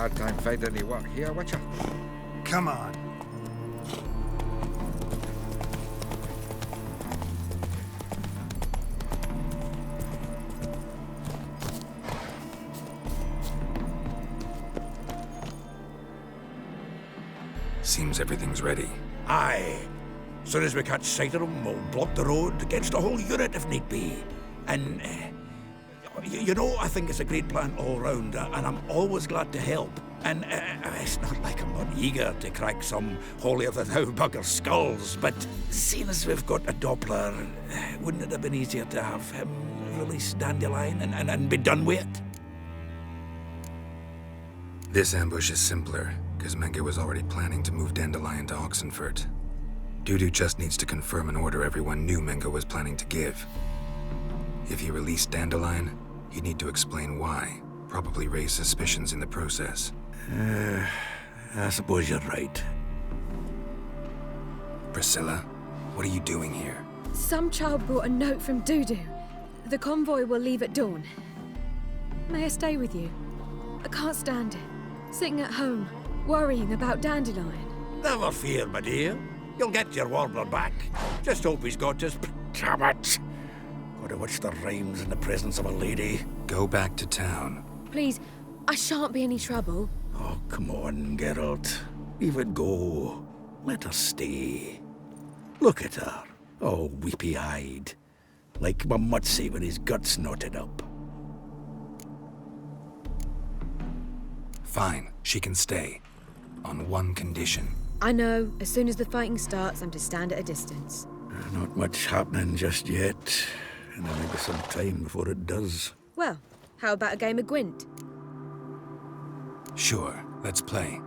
hard time finding any work here, Witcher. Come on. Seems everything's ready. Aye. Soon as we catch sight of them, we'll block the road against the whole unit if need be. And, you know, I think it's a great plan all round, and I'm always glad to help. And it's not like I'm not eager to crack some holier-than-thou bugger skulls, but seeing as we've got a Doppler, wouldn't it have been easier to have him release Dandelion and be done with it? This ambush is simpler, because Menge was already planning to move Dandelion to Oxenfurt. Dudu just needs to confirm an order everyone knew Menge was planning to give. If he released Dandelion, he'd need to explain why, probably raise suspicions in the process. I suppose you're right. Priscilla, what are you doing here? Some child brought a note from Dudu. The convoy will leave at dawn. May I stay with you? I can't stand it. Sitting at home, worrying about Dandelion. Never fear, my dear. You'll get your warbler back. Just hope he's got his pajamas. Gotta watch the rhymes in the presence of a lady. Go back to town. Please, I shan't be any trouble. Oh, come on, Geralt. Leave it go. Let her stay. Look at her, all weepy-eyed. Like my Mutsy with his guts knotted up. Fine, she can stay. On one condition. I know, as soon as the fighting starts, I'm to stand at a distance. Not much happening just yet. And there may be some time before it does. Well, how about a game of Gwent? Sure, let's play.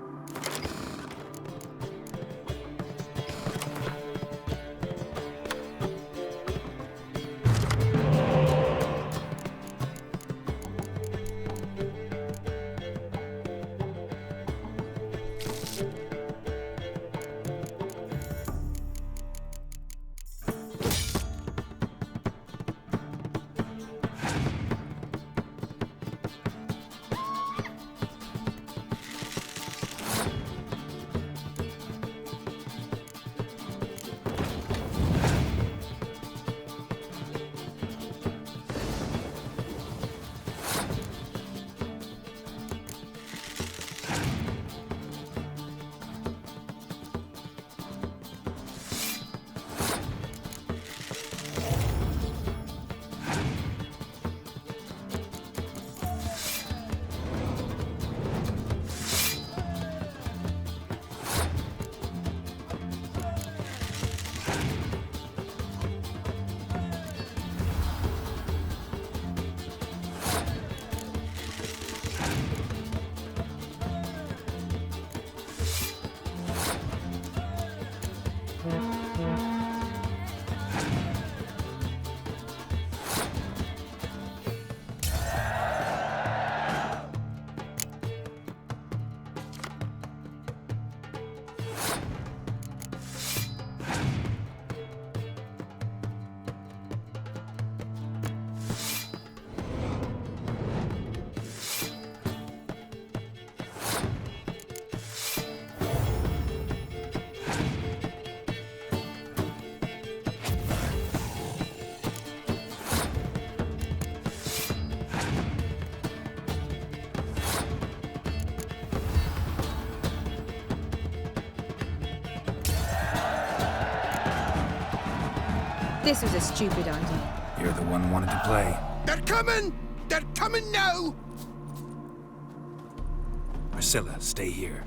This was a stupid idea. You're the one who wanted to play. They're coming! They're coming now! Priscilla, stay here.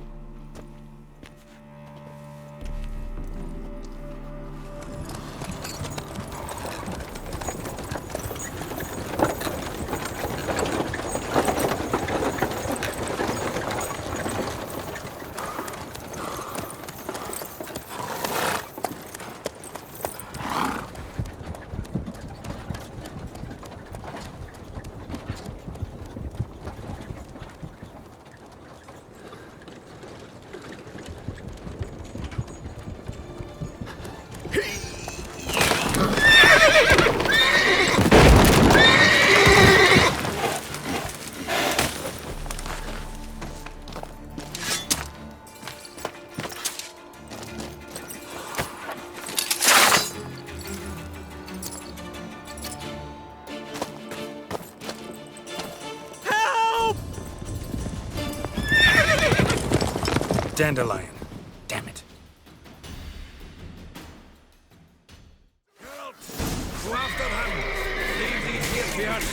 Dandelion. Damn it. Geralt, go after him. Leave these here to us.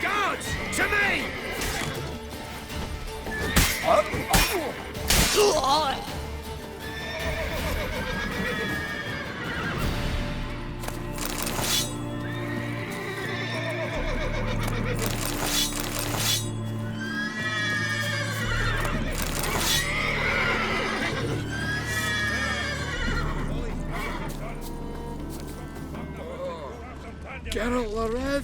Guards, to me! Geralt the Red.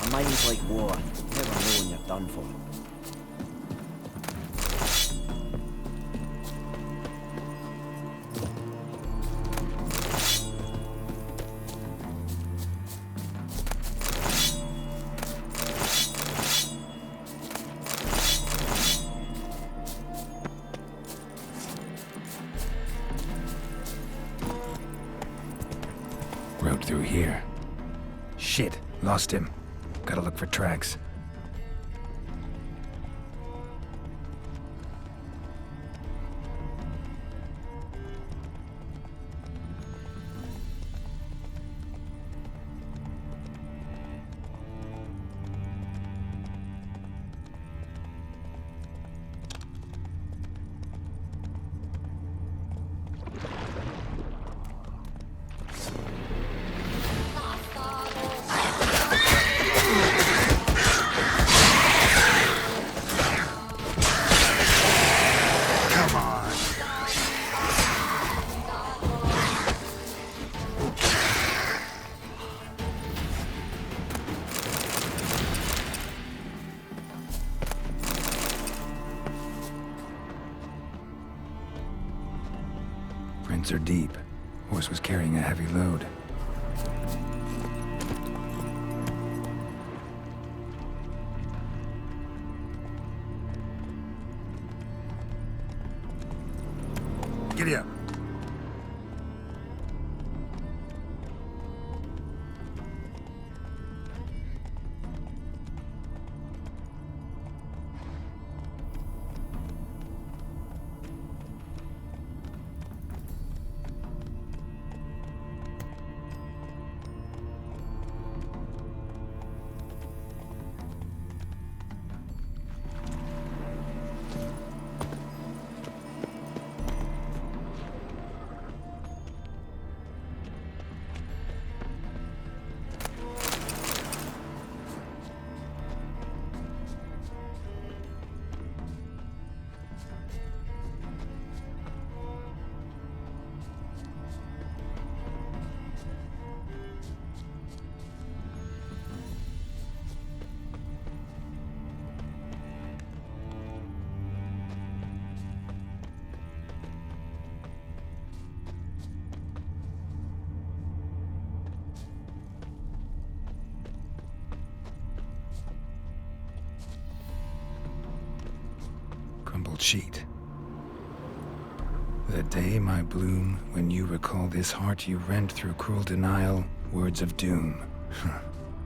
A mind's like water. Never know when you're done for. Road through here. Shit, lost him. Gotta look for tracks. Come on. Prints are deep. Horse was carrying a heavy load. Giddy up. Crumbled sheet. The day, my bloom, when you recall this heart you rent through cruel denial, words of doom.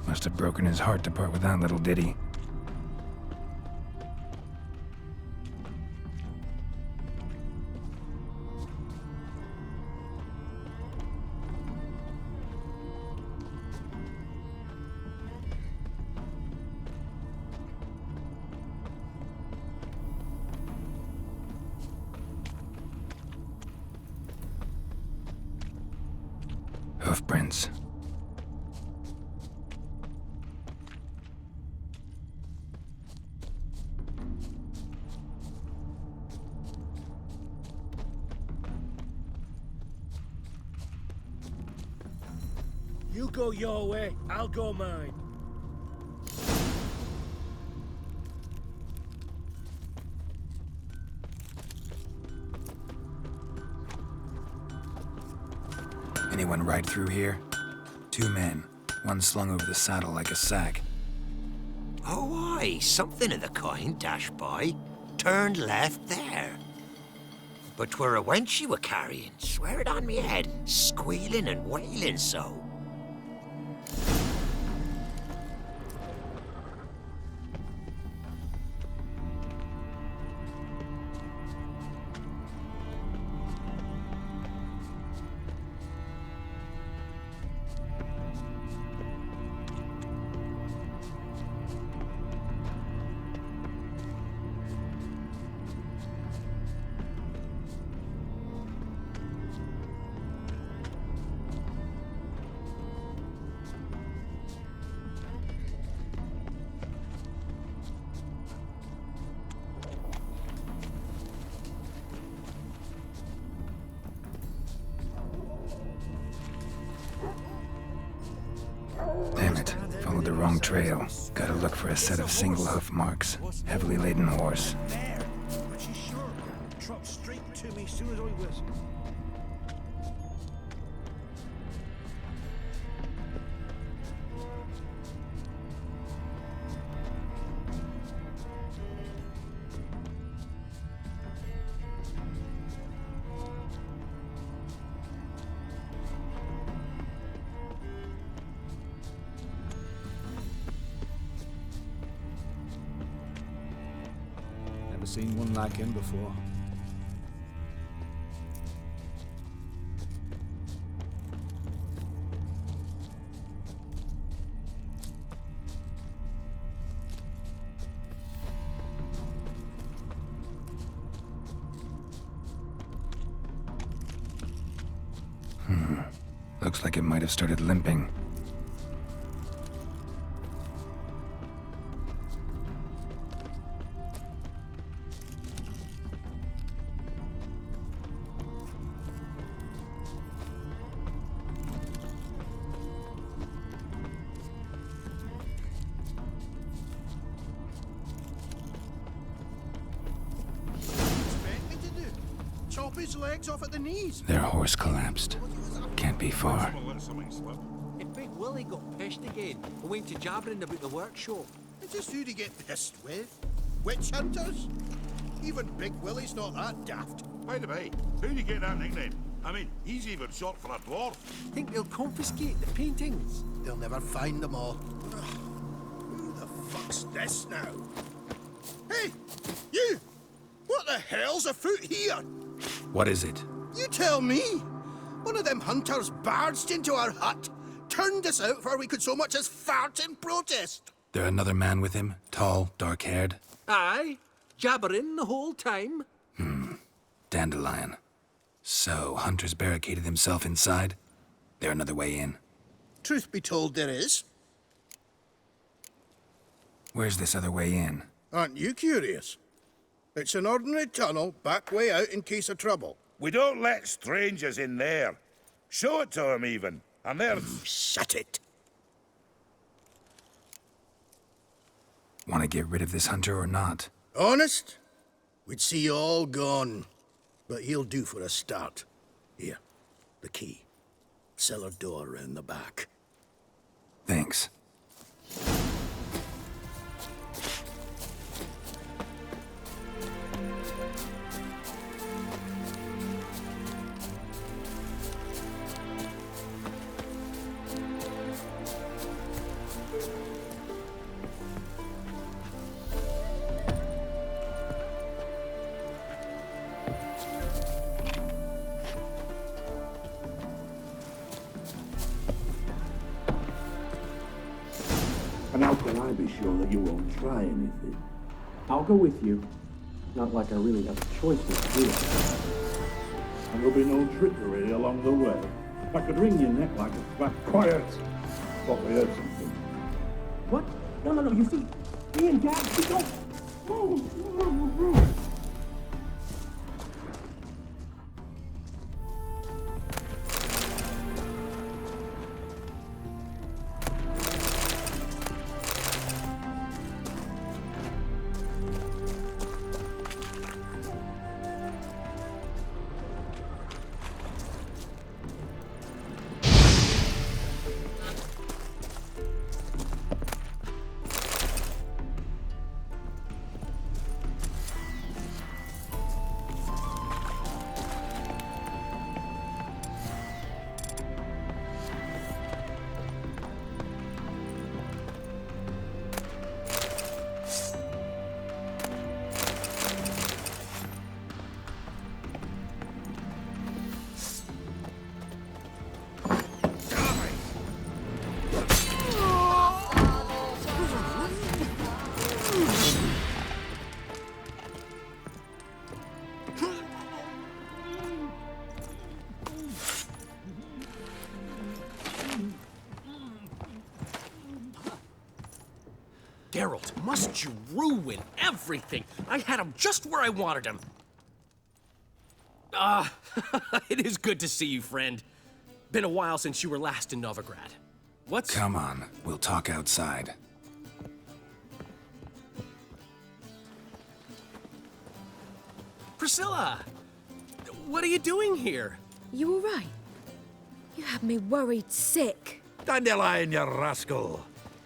Must have broken his heart to part with that little ditty. Hoofprints. You go your way, I'll go mine. Anyone ride through here? 2 men, one slung over the saddle like a sack. Oh, aye, something of the kind dashed by. Turned left there. But 'twere a wench you were carrying, swear it on me head, squealing and wailing so. Damn it, followed the wrong trail. Gotta look for a set of single hoof marks. Heavily laden horse. There. But she's sure. Trot straight to me soon as I whistle. Never seen one like him before. Looks like it might have started limping. Expect me to do? Chop his legs off at the knees. Their horse collapsed. Can't be far. If Big Willie got pissed again and went to jabbering about the workshop, Is this who to get pissed with? Witch hunters? Even Big Willie's not that daft. By the way, who'd you get that nickname? I mean, he's even short for a dwarf. think they'll confiscate the paintings. They'll never find them all. Ugh. Who the fuck's this now? Hey, you! What the hell's afoot here? What is it? You tell me. One of them hunters barged into our hut, turned us out before we could so much as fart in protest. There another man with him? Tall, dark-haired? Aye, jabbering the whole time. Dandelion. So, Hunter's barricaded himself inside? There another way in. Truth be told, there is. Where's this other way in? Aren't you curious? It's an ordinary tunnel, back way out in case of trouble. We don't let strangers in there. Show it to 'em even. And they're... Shut it. Want to get rid of this hunter or not? Honest? We'd see you all gone. But he'll do for a start. Here, the key. Cellar door round the back. Thanks. And how can I be sure that you won't try anything? I'll go with you. Not like I really have a choice with you. And there'll be no trickery along the way. I could wring your neck like a flat. Quiet! Thought we heard something. What? No, you see, me and Dad, we don't... Geralt, must you ruin everything? I had him just where I wanted him. It is good to see you, friend. Been a while since you were last in Novigrad. What's... Come on, we'll talk outside. Priscilla! What are you doing here? You all right? You had me worried sick. Dandelion, you rascal.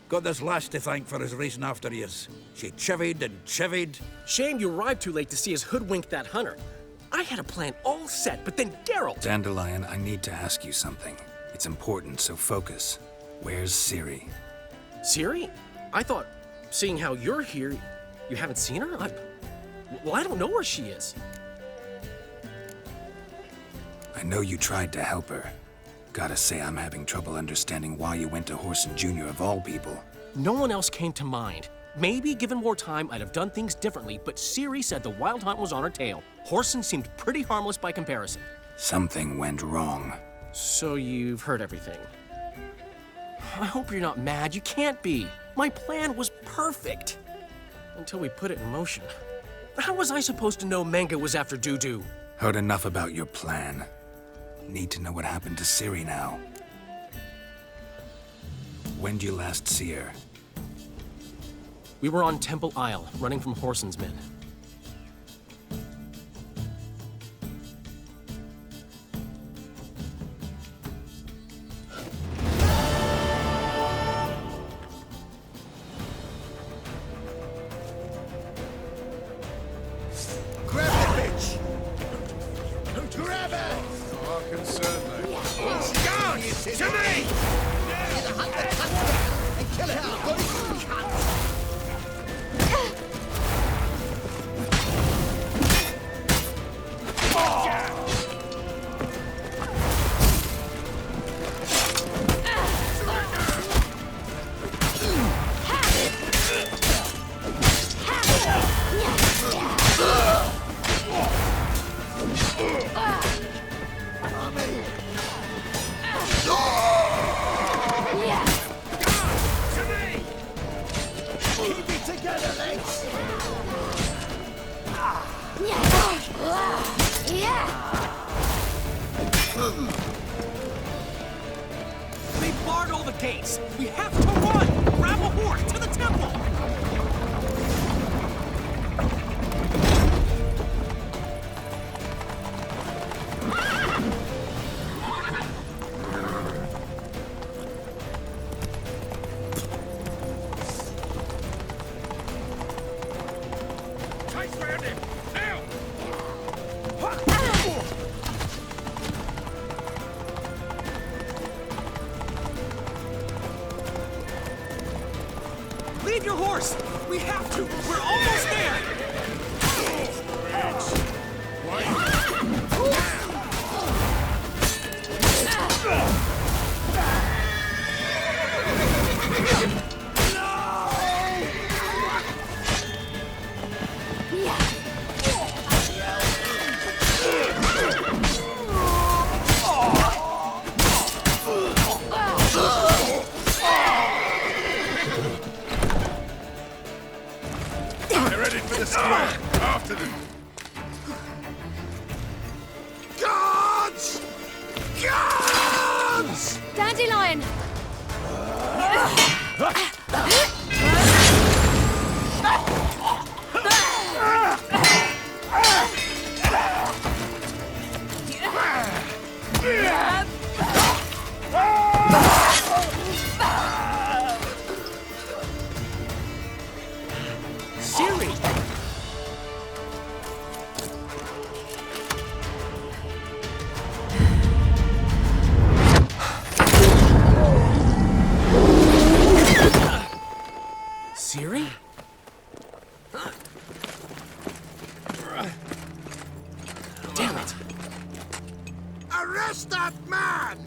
Got this lass to thank for his racing after yous. She chivied and chivied. Shame you arrived too late to see us hoodwink that hunter. I had a plan all set, but then Geralt... Dandelion, I need to ask you something. It's important, so focus. Where's Ciri? Ciri? I thought, seeing how you're here, you haven't seen her? Well, I don't know where she is. I know you tried to help her. Gotta say, I'm having trouble understanding why you went to Whoreson Jr. of all people. No one else came to mind. Maybe, given more time, I'd have done things differently, but Ciri said the Wild Hunt was on her tail. Whoreson seemed pretty harmless by comparison. Something went wrong. So you've heard everything. I hope you're not mad. You can't be. My plan was perfect. Until we put it in motion. How was I supposed to know Menge was after Dudu? Heard enough about your plan. Need to know what happened to Ciri now. When'd you last see her? We were on Temple Isle, running from Whoreson's men. Grab the bitch! Grab her! Our concern, mate. Guards! To me! They barred all the gates. We have to run! Grab a horse to the temple! Chase round him! Now! Leave your horse! We have to! We're almost there! They're headed for the square! After them! Guards! Guards! Dandelion! Ciri! Ciri? Damn it! Arrest that man!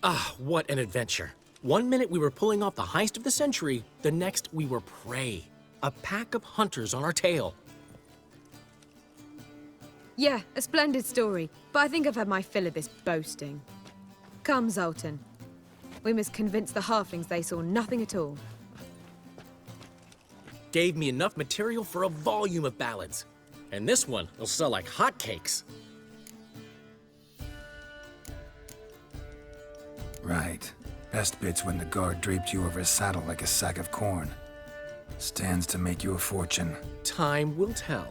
Ah, what an adventure. One minute we were pulling off the heist of the century, the next we were prey. A pack of hunters on our tail. Yeah, a splendid story, but I think I've had my fill of this boasting. Come, Zoltan. We must convince the halflings they saw nothing at all. Gave me enough material for a volume of ballads. And this one will sell like hotcakes. Right. Best bit's when the guard draped you over his saddle like a sack of corn. Stands to make you a fortune. Time will tell.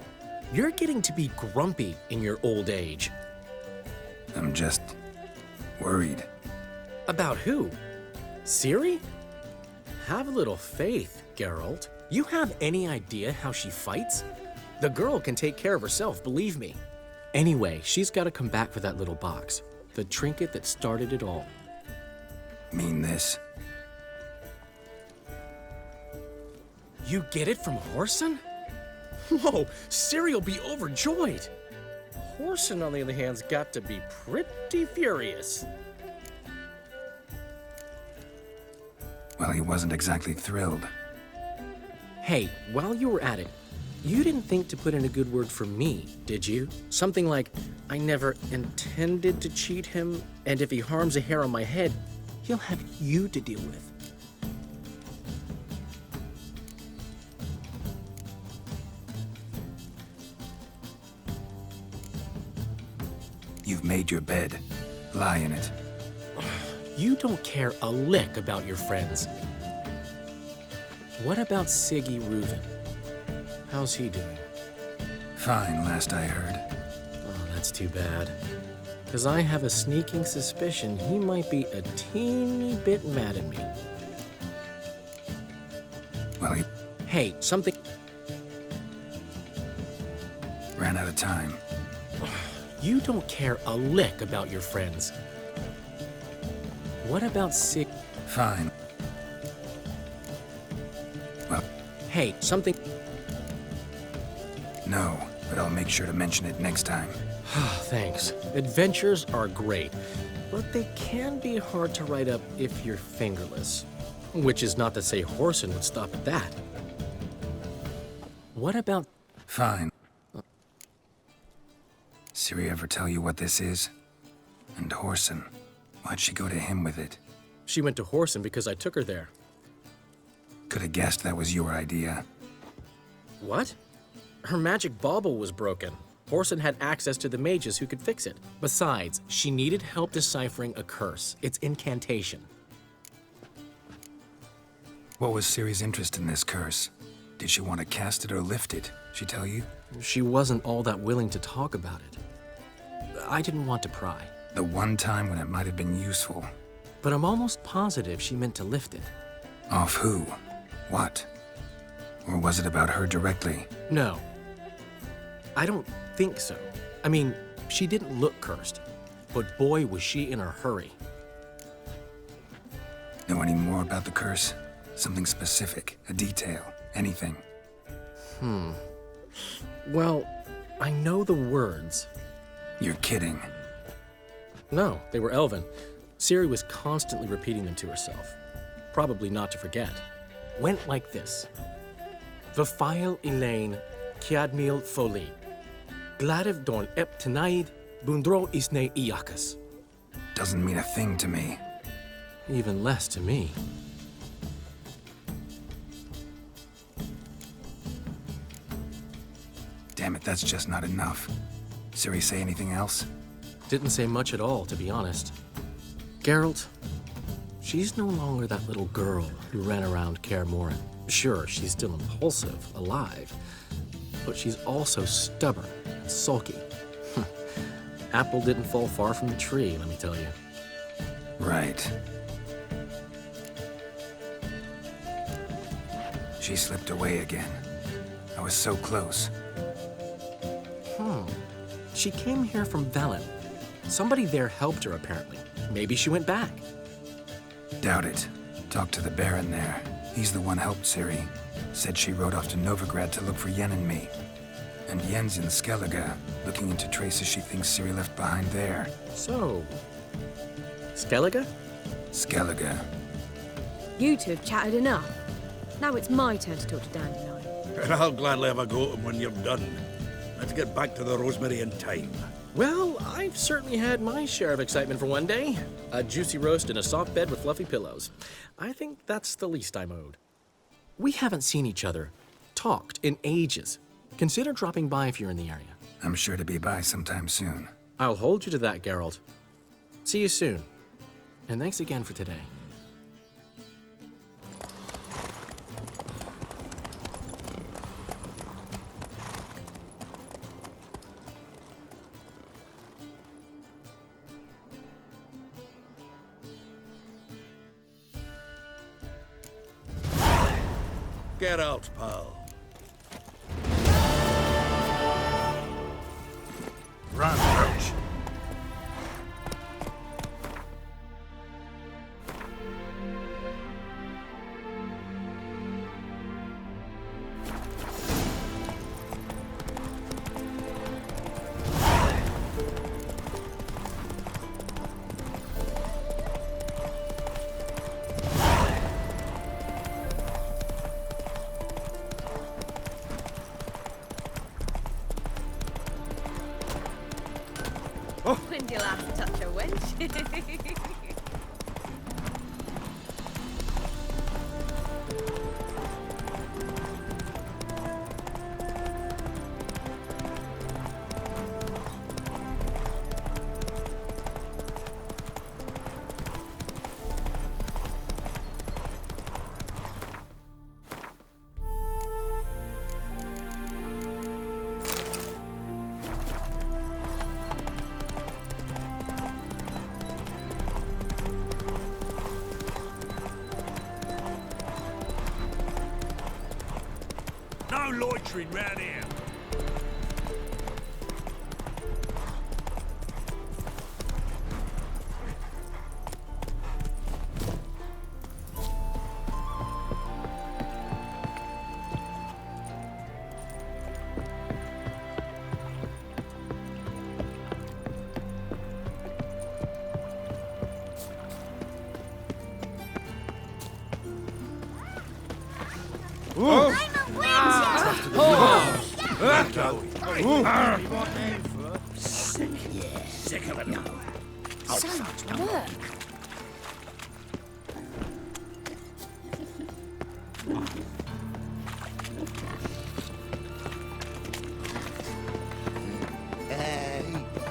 You're getting to be grumpy in your old age. I'm just worried. About who? Ciri? Have a little faith, Geralt. You have any idea how she fights? The girl can take care of herself, believe me. Anyway, she's got to come back for that little box. The trinket that started it all. Mean this? You get it from Whoreson? Whoa, Ciri'll be overjoyed. Whoreson, on the other hand, has got to be pretty furious. Well, he wasn't exactly thrilled. Hey, while you were at it, you didn't think to put in a good word for me, did you? Something like, I never intended to cheat him, and if he harms a hair on my head, he'll have you to deal with. You've made your bed. Lie in it. You don't care a lick about your friends. What about Siggy Reuven? How's he doing? Fine, last I heard. Oh, that's too bad. Because I have a sneaking suspicion he might be a teeny bit mad at me. Well, he Hey, something... ran out of time. You don't care a lick about your friends. What about Sig... Fine. Well, Hey, something... no, but I'll make sure to mention it next time. Thanks. Adventures are great, but they can be hard to write up if you're fingerless. Which is not to say Whoreson would stop at that. What about... Fine. Ciri ever tell you what this is? And Whoreson, why'd she go to him with it? She went to Whoreson because I took her there. Could have guessed that was your idea. What? Her magic bauble was broken. Whoreson had access to the mages who could fix it. Besides, she needed help deciphering a curse. Its incantation. What was Ciri's interest in this curse? Did she want to cast it or lift it? She tell you? She wasn't all that willing to talk about it. I didn't want to pry. The one time when it might have been useful. But I'm almost positive she meant to lift it. Off who? What? Or was it about her directly? No. I don't think so. I mean, she didn't look cursed. But boy, was she in a hurry. Know any more about the curse? Something specific, a detail, anything? Well, I know the words. You're kidding. No, they were Elven. Ciri was constantly repeating them to herself. Probably not to forget. Went like this. Vafile Elaine, Kiadmil Foli. Gladev Dorn Ep Tenaid, Bundro Isne Iakas. Doesn't mean a thing to me. Even less to me. Damn it, that's just not enough. Ciri say anything else? Didn't say much at all, to be honest. Geralt, she's no longer that little girl who ran around Kaer Morhen. Sure, she's still impulsive, alive, but she's also stubborn and sulky. Apple didn't fall far from the tree, let me tell you. Right. She slipped away again. I was so close. She came here from Velen. Somebody there helped her, apparently. Maybe she went back. Doubt it. Talked to the Baron there. He's the one helped Ciri. Said she rode off to Novigrad to look for Yen and me. And Yen's in Skellige, looking into traces she thinks Ciri left behind there. So, Skellige? Skellige. You two have chatted enough. Now it's my turn to talk to Dandelion. And I'll gladly have a go at him when you're done. Let's get back to the Rosemary in time. Well, I've certainly had my share of excitement for one day. A juicy roast in a soft bed with fluffy pillows. I think that's the least I'm owed. We haven't seen each other, talked in ages. Consider dropping by if you're in the area. I'm sure to be by sometime soon. I'll hold you to that, Geralt. See you soon. And thanks again for today. Get out, pal. Run, Roach. When you last touch a wench. No loitering round here. Sick of it. So much work. Hey,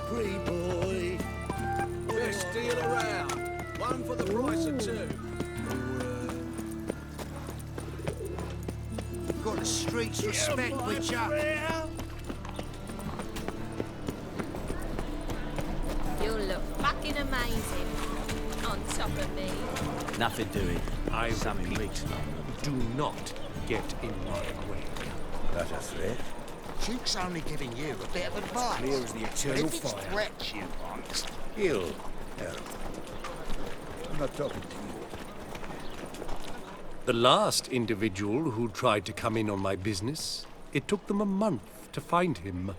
pretty boy. Best deal around. One for the price of two. Got the streets respect, Witcher. You look fucking amazing. On top of me. Nothing doing. I Something repeat, weeks. do not get in my way. That's a threat. Duke's only giving you a bit of advice. Clear as the But eternal if it's fire. threats you want, Heal, Earl. I'm not talking to you. The last individual who tried to come in on my business, it took them a month to find him.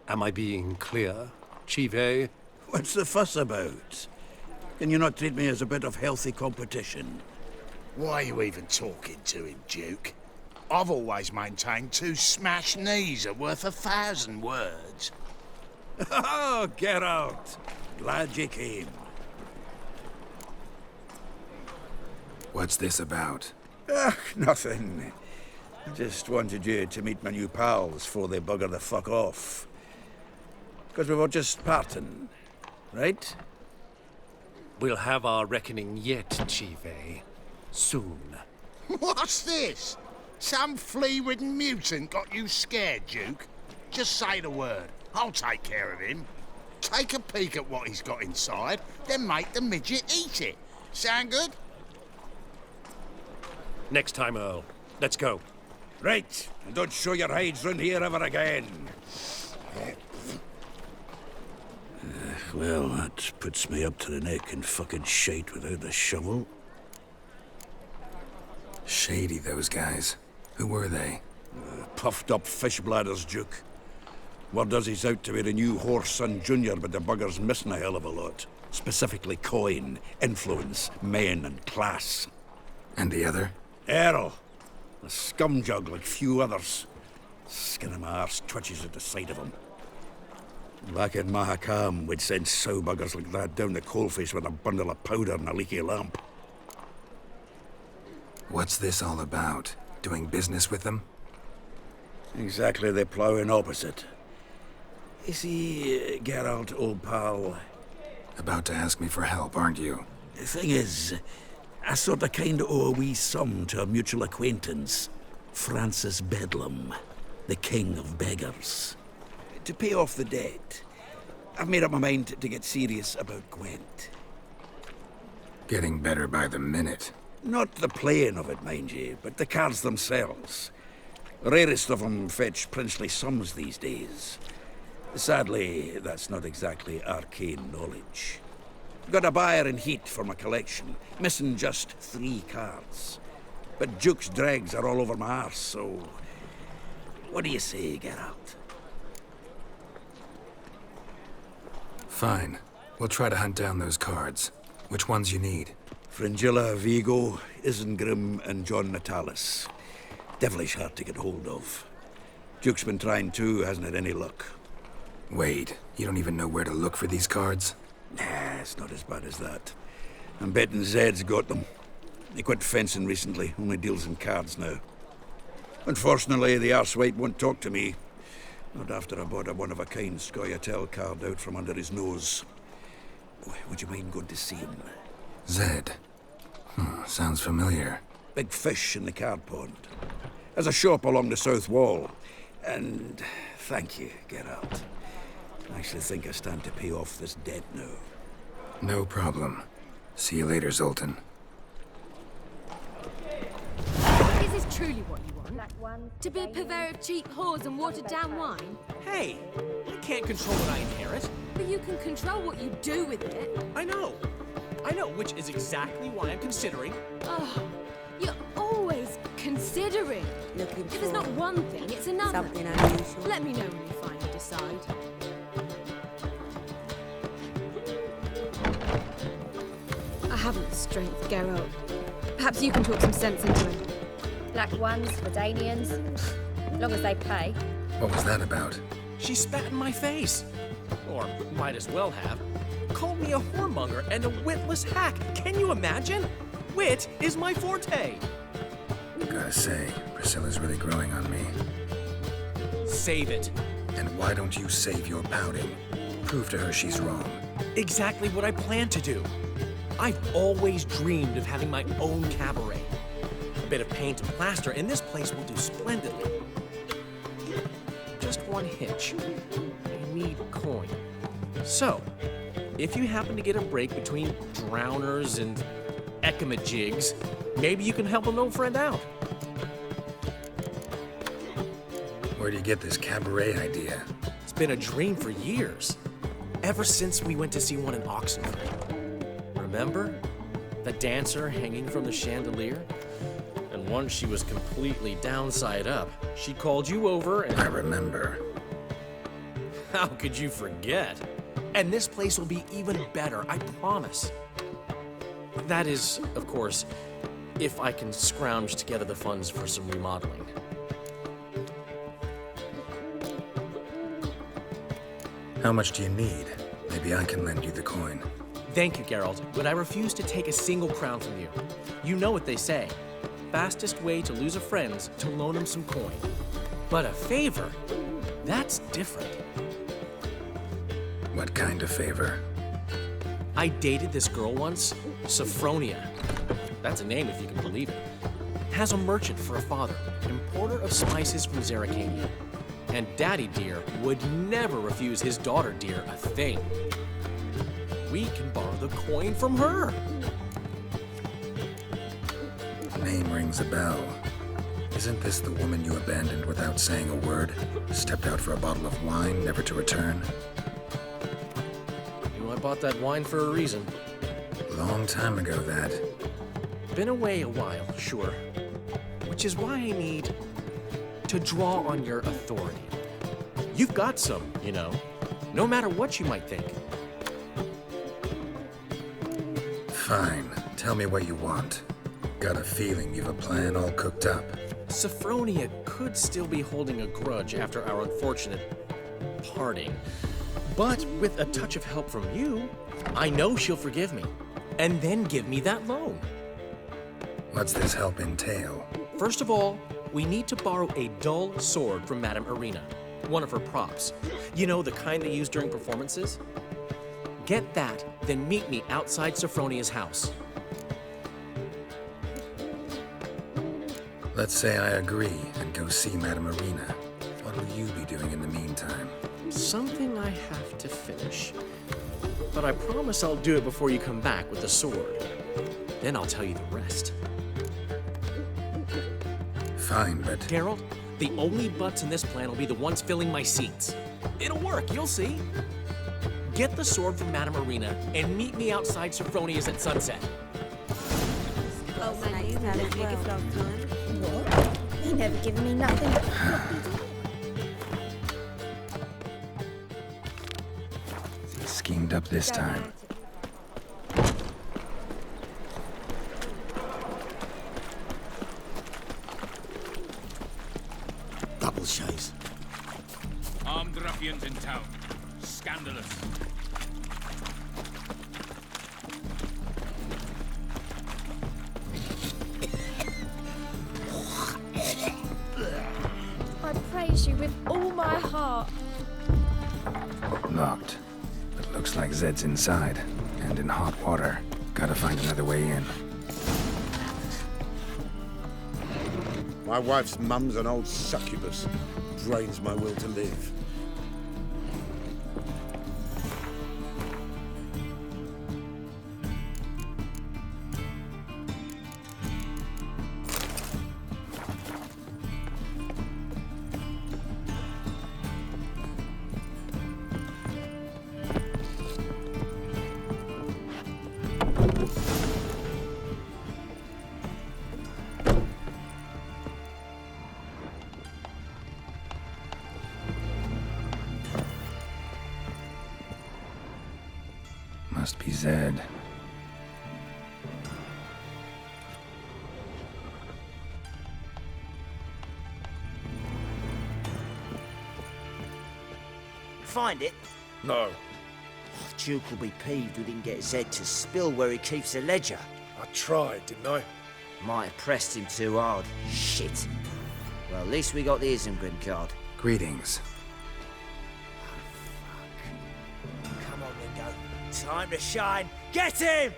Am I being clear, Chive? What's the fuss about? Can you not treat me as a bit of healthy competition? why are you even talking to him, Duke? I've always maintained 2 smashed knees are worth 1,000 words. Oh, get out! Glad you came. What's this about? Nothing. Just wanted you to meet my new pals before they bugger the fuck off. Because we were just parting, right? We'll have our reckoning yet, Chive. Soon. What's this? Some flea-ridden mutant got you scared, Duke? Just say the word. I'll take care of him. Take a peek at what he's got inside, then make the midget eat it. Sound good? Next time, Earl. Let's go. Right, and don't show your hides round here ever again. Well, that puts me up to the neck in fucking shite without the shovel. Shady, those guys. Who were they? Puffed up fish bladders, Duke. Word does he's out to be the new Whoreson Junior, but the bugger's missing a hell of a lot. Specifically coin, influence, men, and class. And the other? Errol. A scumjug like few others. Skin of my arse twitches at the sight of him. Back in Mahakam, we'd send sow buggers like that down the coalface with a bundle of powder and a leaky lamp. What's this all about? Doing business with them? Exactly the ploughing opposite. You see, Geralt, old pal... About to ask me for help, aren't you? The thing is, I sort of kind of owe a wee sum to a mutual acquaintance. Francis Bedlam, the king of beggars. To pay off the debt, I've made up my mind to get serious about Gwent. Getting better by the minute. Not the playing of it, mind you, but the cards themselves. The rarest of them fetch princely sums these days. Sadly, that's not exactly arcane knowledge. Got a buyer in heat for my collection, missing just 3 cards. But Duke's dregs are all over my arse, so... What do you say, Geralt? Fine. We'll try to hunt down those cards. Which ones you need? Fringilla, Vigo, Isengrim, and John Natalis. Devilish hard to get hold of. Duke's been trying too, hasn't had any luck. Wait, you don't even know where to look for these cards? Nah, it's not as bad as that. I'm betting Zed's got them. He quit fencing recently, only deals in cards now. Unfortunately, the arsewipe won't talk to me. Not after I bought a one-of-a-kind Scoia'tael card out from under his nose. Oh, would you mind going to see him? Zed. Sounds familiar. Big fish in the card pond. Has a shop along the south wall. And thank you, Geralt. I actually think I stand to pay off this debt now. No problem. See you later, Zoltan. Is this truly what you want? To be a purveyor of cheap whores and watered-down wine? Hey, I can't control what I inherit. But you can control what you do with it. I know, which is exactly why I'm considering. Oh, you're always considering. If it's not one thing, it's another. Something unusual. Let me know when you finally decide. I haven't the strength, Geralt. Perhaps you can talk some sense into him. Black ones, Dandelions. Long as they pay. What was that about? She spat in my face. Or might as well have. Called me a whoremonger and a witless hack. Can you imagine? Wit is my forte. Gotta say, Priscilla's really growing on me. Save it. And why don't you save your pouting? Prove to her she's wrong. Exactly what I plan to do. I've always dreamed of having my own cabaret. A bit of paint and plaster, and this place will do splendidly. Just one hitch. I need coin. So, if you happen to get a break between drowners and ekamajigs, maybe you can help an old friend out. Where do you get this cabaret idea? It's been a dream for years. Ever since we went to see one in Oxenford. Remember? The dancer hanging from the chandelier? And once she was completely downside up, she called you over and... I remember. How could you forget? And this place will be even better, I promise. That is, of course, if I can scrounge together the funds for some remodeling. How much do you need? Maybe I can lend you the coin. Thank you, Geralt, but I refuse to take a single crown from you. You know what they say. Fastest way to lose a friend's to loan him some coin. But a favor? That's different. What kind of favor? I dated this girl once, Sophronia. That's a name if you can believe it. Has a merchant for a father, importer of spices from Zerrikania. And Daddy Dear would never refuse his daughter Dear a thing. We can borrow the coin from her. Name rings a bell. Isn't this the woman you abandoned without saying a word? Stepped out for a bottle of wine, never to return? You know, I bought that wine for a reason. Long time ago, that. Been away a while, sure. Which is why I need to draw on your authority. You've got some, you know, no matter what you might think. Fine. Tell me what you want. Got a feeling you've a plan all cooked up. Sophronia could still be holding a grudge after our unfortunate parting. But with a touch of help from you, I know she'll forgive me. And then give me that loan. What's this help entail? First of all, we need to borrow a dull sword from Madame Irina, one of her props. You know, the kind they use during performances? Get that, then meet me outside Sophronia's house. Let's say I agree and go see Madame Irina. What will you be doing in the meantime? Something I have to finish. But I promise I'll do it before you come back with the sword. Then I'll tell you the rest. Fine, but... Geralt, the only butts in this plan will be the ones filling my seats. It'll work, you'll see. Get the sword from Madame Irina and meet me outside Sophronia's at sunset. Oh, man, you never give love time. What? He never given me nothing but floppy. Schemed up this time. Double shays. Armed ruffians in town. Scandalous. I praise you with all my heart. Locked. But looks like Zed's inside. And in hot water. Gotta find another way in. My wife's mum's an old succubus. Drains my will to live. Must be Zed. Find it? No. Duke will be peeved we didn't get Zed to spill where he keeps the ledger. I tried, didn't I? Might have pressed him too hard. Shit. Well, at least we got the Isengrim card. Greetings. Come on, Ringo. Time to shine. Get him!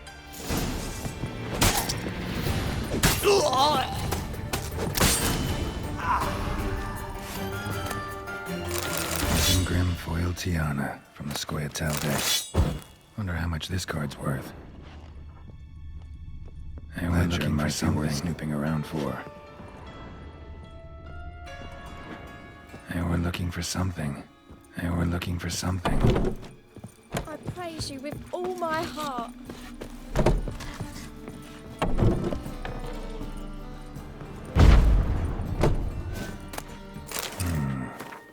Isengrim Foil Tiana from the Scoia'tael deck. Wonder how much this card's worth. Hey, we're looking for something worth snooping around for. Hey, we're looking for something. Hey, we're looking for something. I praise you with all my heart.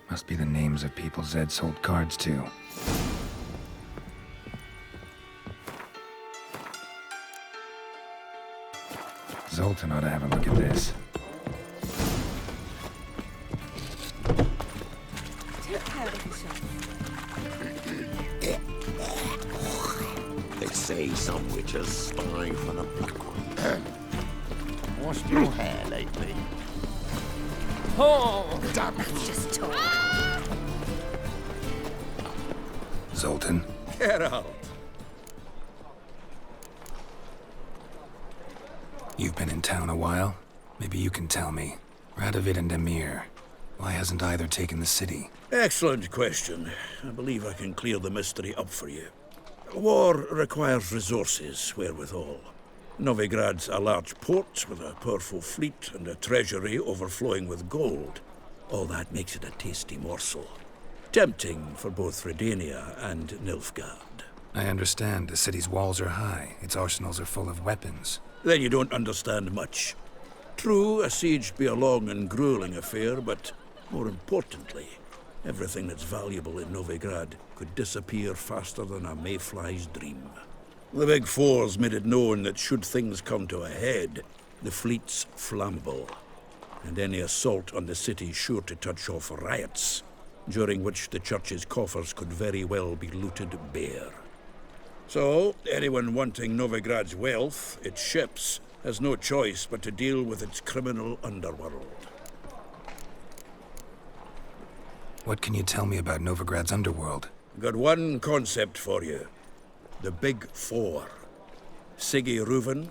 Must be the names of people Zed sold cards to. Zoltan ought to have a look at this. Take care of yourself. They say some witches spy for the big one. Washed your hair lately? Oh, Damn it! Just talk. Zoltan? Geralt. You've been in town a while? Maybe you can tell me. Radovid and Emir. Why hasn't either taken the city? Excellent question. I believe I can clear the mystery up for you. War requires resources, wherewithal. Novigrad's a large port with a powerful fleet and a treasury overflowing with gold. All that makes it a tasty morsel. Tempting for both Redania and Nilfgaard. I understand. The city's walls are high. Its arsenals are full of weapons. Then you don't understand much. True, a siege be a long and grueling affair, but more importantly, everything that's valuable in Novigrad could disappear faster than a mayfly's dream. The Big Four's made it known that should things come to a head, the fleet's flammable. and any assault on the city sure to touch off riots, during which the church's coffers could very well be looted bare. So, anyone wanting Novigrad's wealth, its ships, has no choice but to deal with its criminal underworld. What can you tell me about Novigrad's underworld? Got one concept for you. The Big Four. Siggy Reuven,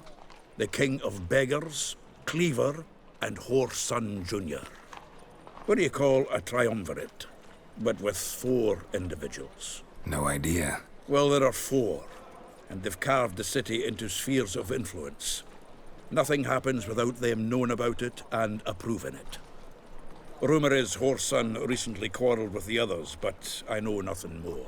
the King of Beggars, Cleaver, and Whoreson Jr. What do you call a triumvirate, but with 4 individuals? No idea. Well, there are 4, and they've carved the city into spheres of influence. Nothing happens without them knowing about it and approving it. Rumor is Whoreson recently quarreled with the others, but I know nothing more.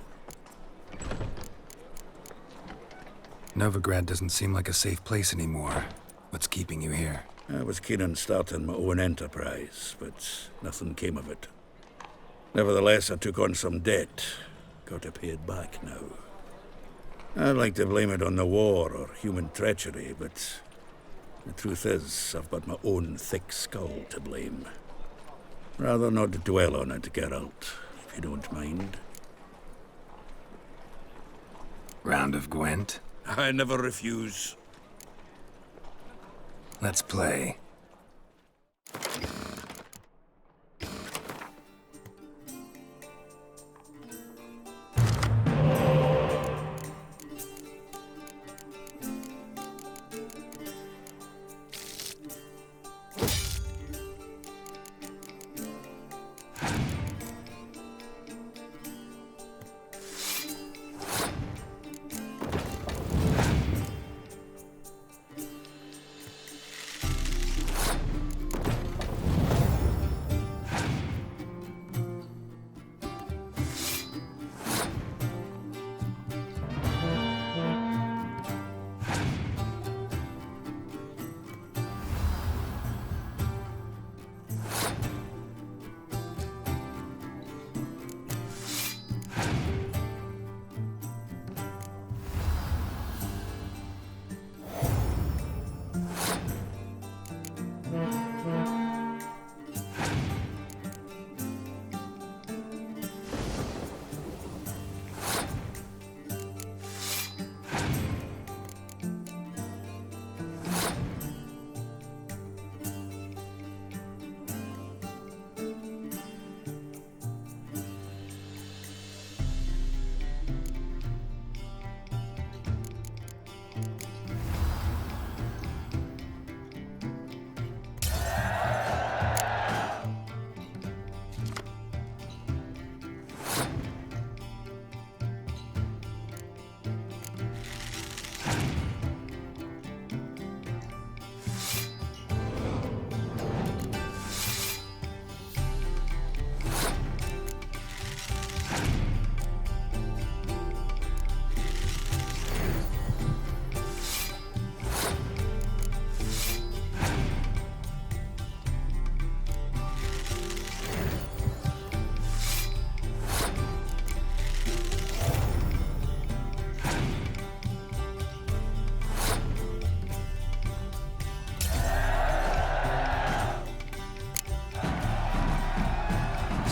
Novigrad doesn't seem like a safe place anymore. What's keeping you here? I was keen on starting my own enterprise, but nothing came of it. Nevertheless, I took on some debt. Got to pay it back now. I'd like to blame it on the war or human treachery, but the truth is, I've got my own thick skull to blame. Rather not dwell on it, Geralt, if you don't mind. Round of Gwent? I never refuse. Let's play.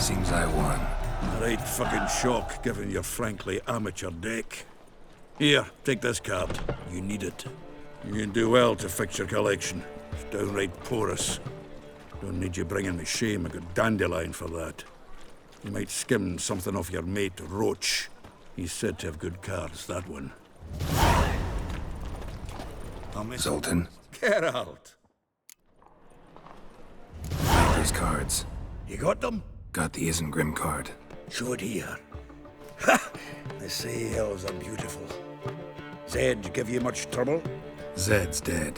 Seems I won. Right fucking shock, given your frankly amateur deck. Here, take this card. You need it. You can do well to fix your collection. It's downright porous. Don't need you bringing me shame. I got Dandelion for that. You might skim something off your mate, Roach. He's said to have good cards, that one. Zoltan? Get out! These cards. You got them? Got the Isengrim card. Show it here. Ha! They say elves are beautiful. Zed give you much trouble? Zed's dead.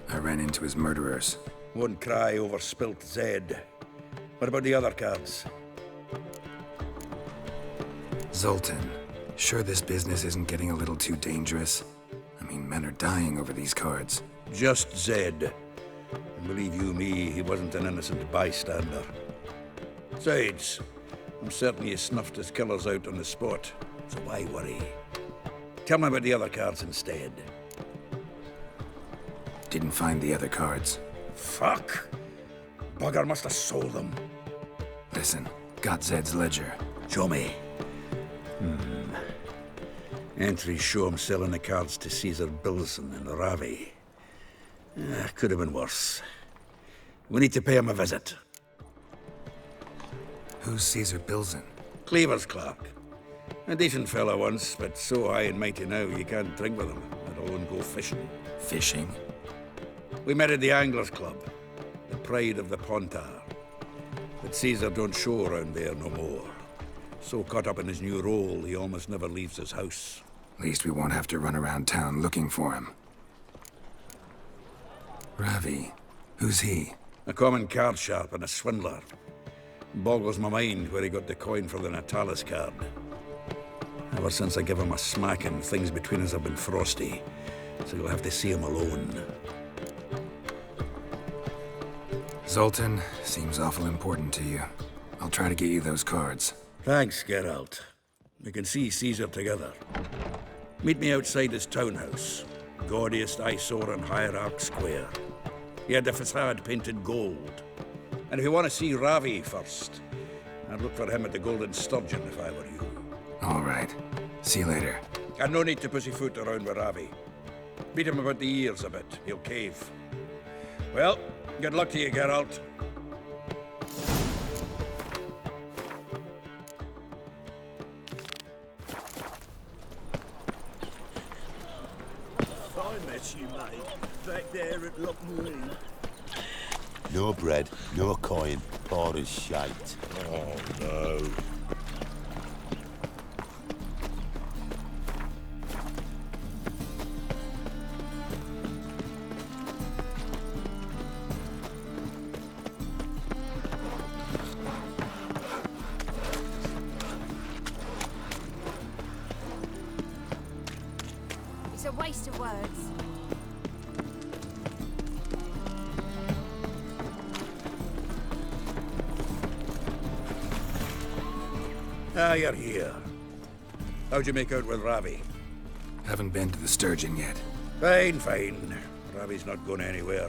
I ran into his murderers. Won't cry over spilt Zed. What about the other cards? Zoltan, sure this business isn't getting a little too dangerous? I mean, men are dying over these cards. Just Zed. And believe you me, he wasn't an innocent bystander. Besides, I'm certain he snuffed his killers out on the spot, so why worry? Tell me about the other cards instead. Didn't find the other cards. Fuck! bugger must have sold them. Listen, got Zed's ledger. Show me. Entries show him selling the cards to Caesar Bilson and Ravi. Could have been worse. We need to pay him a visit. Who's Caesar Bilson? Cleaver's clerk. A decent fellow once, but so high and mighty now you can't drink with him, let alone go fishing. Fishing? We met at the Anglers Club, the pride of the Pontar. But Caesar don't show around there no more. So caught up in his new role, he almost never leaves his house. At least we won't have to run around town looking for him. Ravi, who's he? A common card sharp and a swindler. Boggles my mind where he got the coin for the Natalis card. Ever since I gave him a smacking, things between us have been frosty. So you'll have to see him alone. Zoltan seems awful important to you. I'll try to get you those cards. Thanks, Geralt. We can see Caesar together. Meet me outside his townhouse. Gaudiest eyesore on Hierarch Square. He had the facade painted gold. And if you want to see Ravi first, I'd look for him at the Golden Sturgeon if I were you. All right. See you later. And no need to pussyfoot around with Ravi. Beat him about the ears a bit. He'll cave. Well, good luck to you, Geralt. I met you, mate, back there at Loch Marine. No bread, no coin, poor as shite. Oh, no. It's a waste of words. Ah, you're here. How'd you make out with Ravi? Haven't been to the Sturgeon yet. Fine, fine. Ravi's not going anywhere.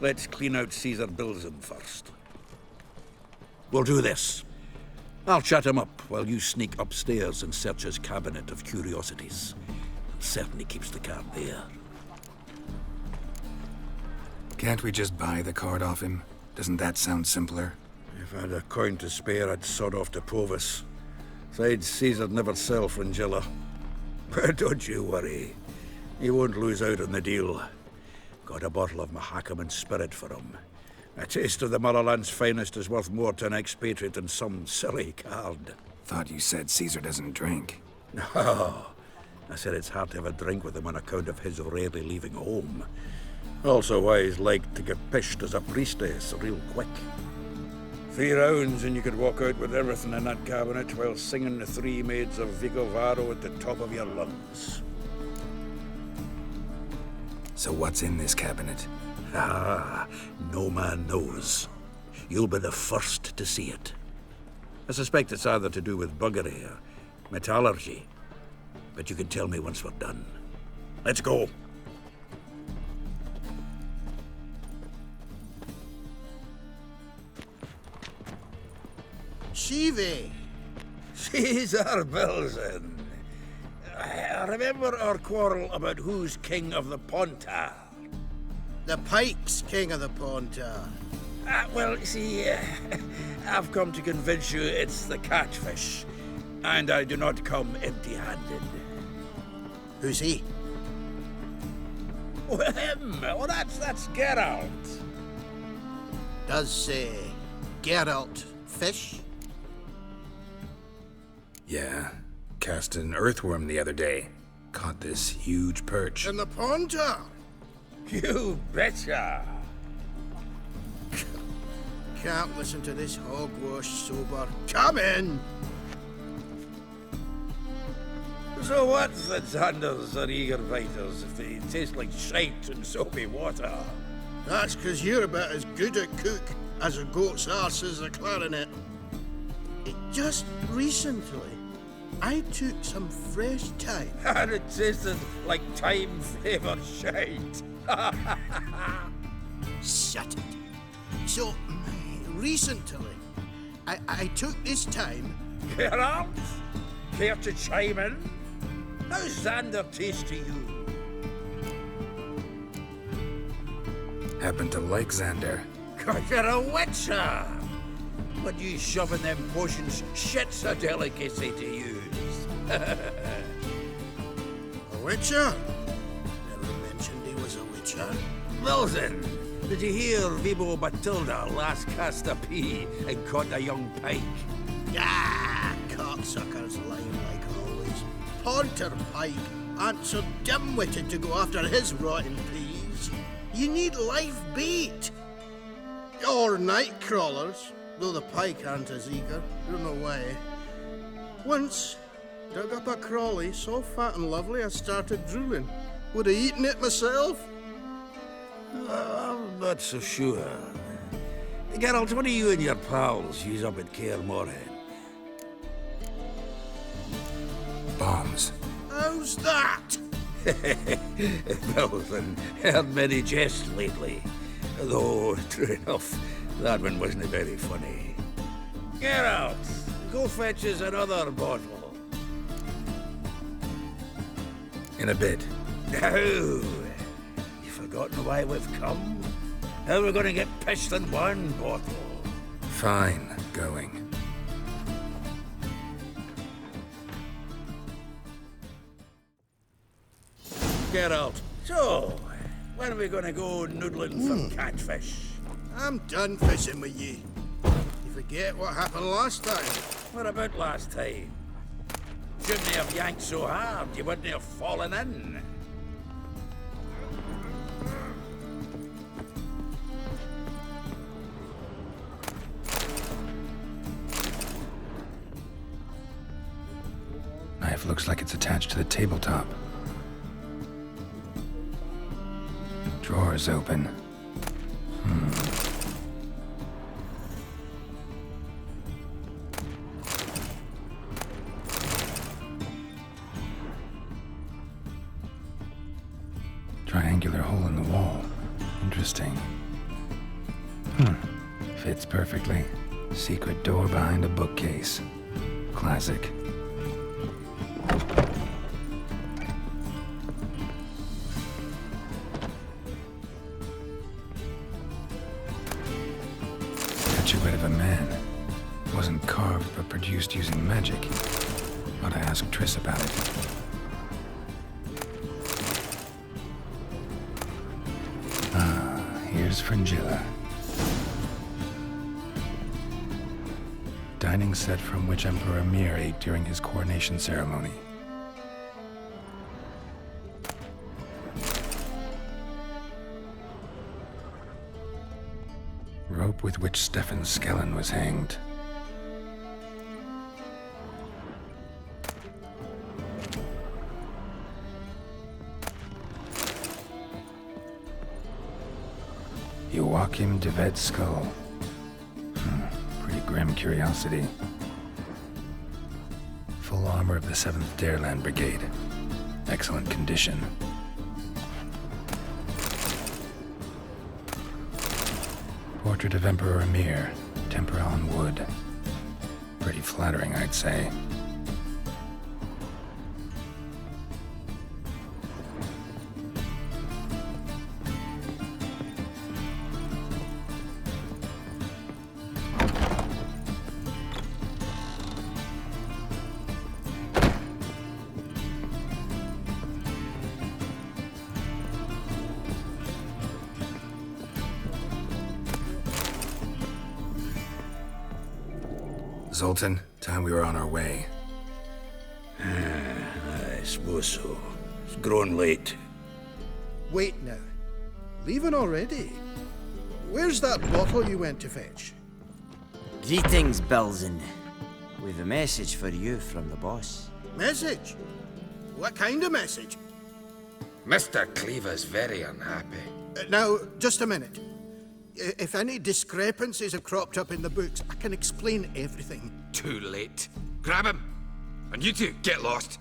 Let's clean out Caesar Bilson first. We'll do this. I'll chat him up while you sneak upstairs and search his cabinet of curiosities. Certainly keeps the card there. Can't we just buy the card off him? Doesn't that sound simpler? If I had a coin to spare, I'd sod off to Provis. Besides, Caesar'd never sell Fringilla. But don't you worry. He won't lose out on the deal. Got a bottle of Mahakaman spirit for him. A taste of the motherland's finest is worth more to an expatriate than some silly card. Thought you said Caesar doesn't drink. No. I said it's hard to have a drink with him on account of his rarely leaving home. Also why he's like to get pished as a priestess real quick. 3 rounds and you could walk out with everything in that cabinet while singing the 3 maids of Vicovaro at the top of your lungs. So what's in this cabinet? Ah, no man knows. You'll be the first to see it. I suspect it's either to do with buggery or metallurgy. But you can tell me once we're done. Let's go. Shivi! Caesar Bilson. I remember our quarrel about who's king of the Pontar. The Pike's king of the Pontar. Well, see, I've come to convince you it's the catfish. And I do not come empty-handed. Who's he? Well, him. Oh, that's Geralt. Does say Geralt fish? Yeah. Cast an earthworm the other day. Caught this huge perch. In the Pontar? You betcha. Can't listen to this hogwash sober. Come in! So what's the Xanders or eager biters if they taste like shite and soapy water? That's 'cause you're about as good a cook as a goat's arse is a clarinet. Just recently, I took some fresh thyme. And it tasted like thyme-flavoured shite. Shut it. So, recently, I took this time. Geralt? Care to chime in? How's Xander taste to you? Happen to like Xander. 'Cause you're a witcher! But you shoving them potions, shit's a delicacy to use. A witcher? Never mentioned he was a witcher. Well then, did you hear Vibo Batilda last cast a pea and caught a young pike? Ah, cocksuckers lying like always. Ponter Pike aren't so dim-witted to go after his rotten peas. You need live bait. Or night crawlers, though the pike aren't as eager. Don't know why. Once, dug up a crawly so fat and lovely I started drooling. Would have eaten it myself. I'm not so sure. Geralt, what do you and your pals use up at Kaer Morhen? Bombs. How's that? Well, then, heard many jests lately. Though, true enough, that one wasn't very funny. Geralt, go fetch us another bottle. In a bit. Now, you forgotten why we've come? How we're gonna get pissed in one bottle? Fine, going. Geralt, so, when are we gonna go noodling for catfish? I'm done fishing with you. You forget what happened last time? What about last time? Shouldn't have yanked so hard you wouldn't have fallen in. Knife looks like it's attached to the tabletop. Drawer's open. Triangular hole in the wall. Interesting. Fits perfectly. Secret door behind a bookcase. Classic. Statuette of a man. Wasn't carved, but produced using magic. Ought to ask Triss about it. Here's Fringilla. Dining set from which Emperor Mir ate during his coronation ceremony. Rope with which Stefan Skellen was hanged. Joachim de Ved's skull. Pretty grim curiosity. Full armor of the 7th Dareland Brigade. Excellent condition. Portrait of Emperor Mir. Tempera on wood. Pretty flattering, I'd say. Zoltan, time we were on our way. I suppose so. It's grown late. Wait now. Leaving already? Where's that bottle you went to fetch? Greetings, Belzen. We've a message for you from the boss. Message? What kind of message? Mr. Cleaver's very unhappy. Now, just a minute. If any discrepancies have cropped up in the books, I can explain everything. Too late. Grab him! And you two, get lost!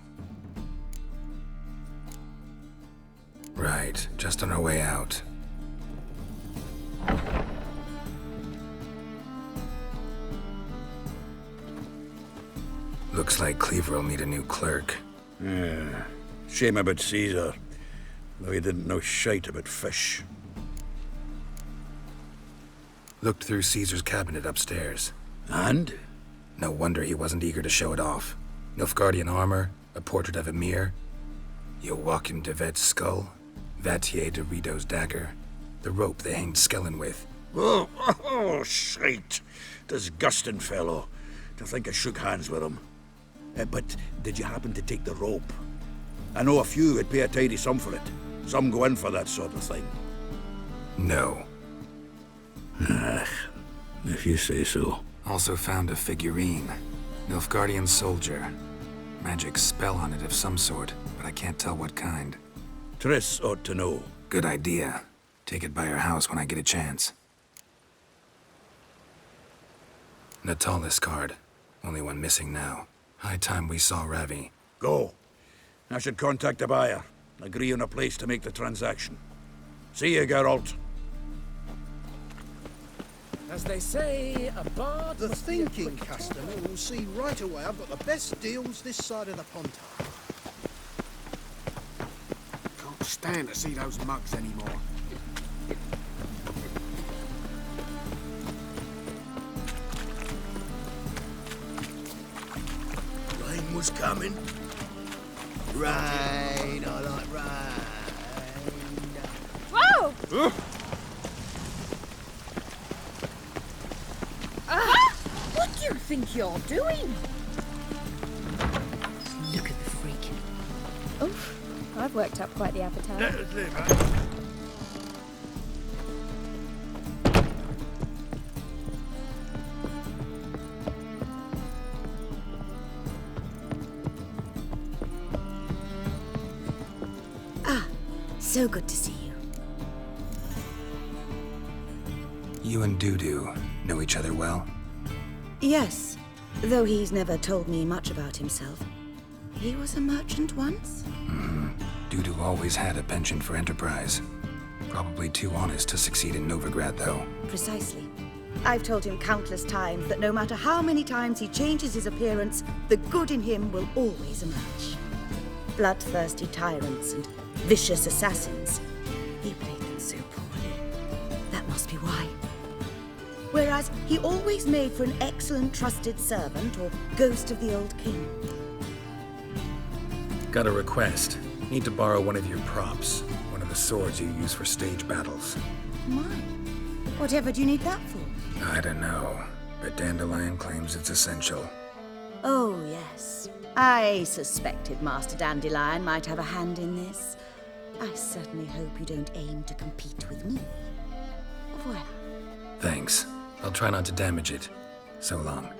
Right, just on our way out. Looks like Cleaver will need a new clerk. Yeah. Shame about Caesar, though he didn't know shite about fish. Looked through Caesar's cabinet upstairs. And? No wonder he wasn't eager to show it off. Nilfgaardian armor, a portrait of Emir, Joachim de Vet's skull, Vatier de Rideau's dagger, the rope they hanged Skellen with. Oh, shite. Disgusting fellow. To think I shook hands with him. But did you happen to take the rope? I know a few would pay a tidy sum for it. Some go in for that sort of thing. No. If you say so. Also found a figurine. Nilfgaardian soldier. Magic spell on it of some sort, but I can't tell what kind. Triss ought to know. Good idea. Take it by her house when I get a chance. Natalis card. Only one missing now. High time we saw Ravi. Go. I should contact the buyer. Agree on a place to make the transaction. See you, Geralt. As they say, a bard The must be a thinking quick customer will see right away I've got the best deals this side of the Pontar. Can't stand to see those mugs anymore. Rain was coming. Rain, I like rain. Whoa! What do you think you're doing? Look at the freak. Oof, I've worked up quite the appetite. So good to see you. You and Dudu know each other well? Yes, though he's never told me much about himself. He was a merchant once? Dudu always had a penchant for enterprise. Probably too honest to succeed in Novigrad, though. Precisely. I've told him countless times that no matter how many times he changes his appearance, the good in him will always emerge. Bloodthirsty tyrants and vicious assassins. He played them so poorly. That must be why. Whereas he always made for an excellent trusted servant or ghost of the old king. Got a request. Need to borrow one of your props. One of the swords you use for stage battles. My. Whatever do you need that for? I don't know, but Dandelion claims it's essential. Oh, yes. I suspected Master Dandelion might have a hand in this. I certainly hope you don't aim to compete with me. Au revoir. Thanks. I'll try not to damage it. So long.